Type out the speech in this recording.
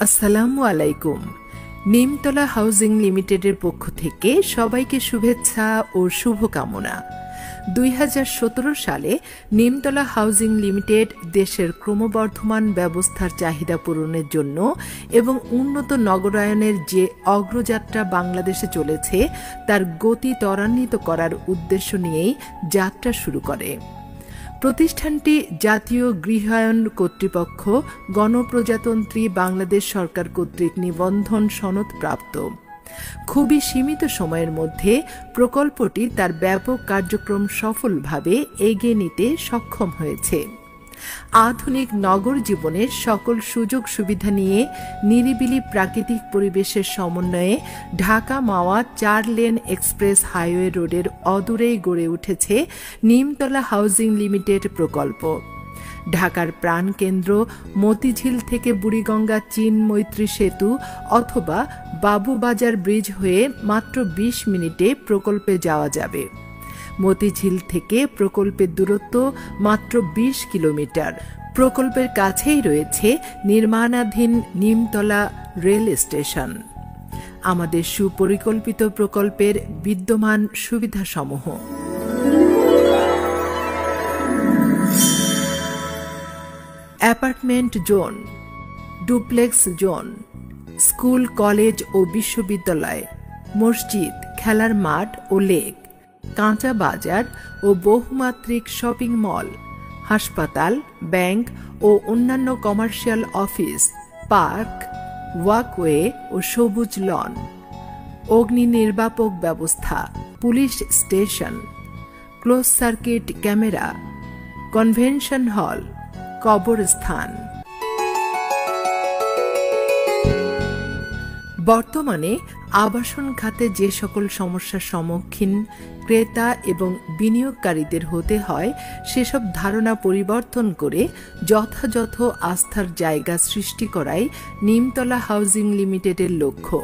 আসসালামু আলাইকুম। নিমতলা হাউজিং লিমিটেডের পক্ষ থেকে সবাইকে শুভেচ্ছা ও শুভকামনা। 2017 সালে নিমতলা হাউজিং লিমিটেড দেশের ক্রমবর্ধমান ব্যবস্থার চাহিদা পূরণের জন্য এবং উন্নত নগরায়নের যে অগ্রযাত্রা বাংলাদেশে চলেছে তার গতি ত্বরান্বিত করার উদ্দেশ্য নিয়েই যাত্রা শুরু করে। প্রতিষ্ঠানটি জাতীয় গৃহায়ন কর্তৃপক্ষ গণপ্রজাতন্ত্রী বাংলাদেশ সরকার কর্তৃক নিবন্ধন সনদপ্রাপ্ত। খুবই সীমিত সময়ের মধ্যে প্রকল্পটি তার ব্যাপক কার্যক্রম সফলভাবে এগিয়ে নিতে সক্ষম হয়েছে। আধুনিক নগর জীবনের সকল সুযোগ সুবিধা নিয়ে নিরিবিলি প্রাকৃতিক পরিবেশের সমন্বয়ে ঢাকা মাওয়া 4 লেন এক্সপ্রেস হাইওয়ে রোডের অদূরেই গড়ে উঠেছে নিমতলা হাউজিং লিমিটেড প্রকল্প। ঢাকার প্রাণকেন্দ্র মতিঝিল থেকে বুড়িগঙ্গা চীন মৈত্রী সেতু অথবা বাবুবাজার ব্রিজ হয়ে মাত্র 20 মিনিটে প্রকল্পে যাওয়া যাবে। মতিঝিল থেকে প্রকল্পের দূরত্ব মাত্র 20 কিলোমিটার। প্রকল্পের কাছেই রয়েছে নির্মাণাধীন নিমতলা রেল স্টেশন। আমাদের সুপরিকল্পিত প্রকল্পের বিদ্যমান সুবিধাসমূহ: apartment zone, duplex zone, school college ও বিশ্ববিদ্যালয়, মসজিদ, খেলার মাঠ ও লেক, কাঁচা বাজার ও বহুমাত্রিক শপিং মল, হাসপাতাল, ব্যাংক ও অন্যান্য কমার্শিয়াল অফিস, পার্ক, ওয়াকওয়ে ও সবুজ লন, অগ্নি নির্বাপক ব্যবস্থা, police station, close circuit camera, convention hall, কবরস্থান। বর্তমানে আবাসন খাতে যে সকল সমস্যার সম্মুখীন ক্রেতা এবং বিনিয়োগকারীদের হতে হয় সেসব ধারণা পরিবর্তন করে যথাযথ আস্থার জায়গা সৃষ্টি করাই নিমতলা হাউজিং লিমিটেডের লক্ষ্য।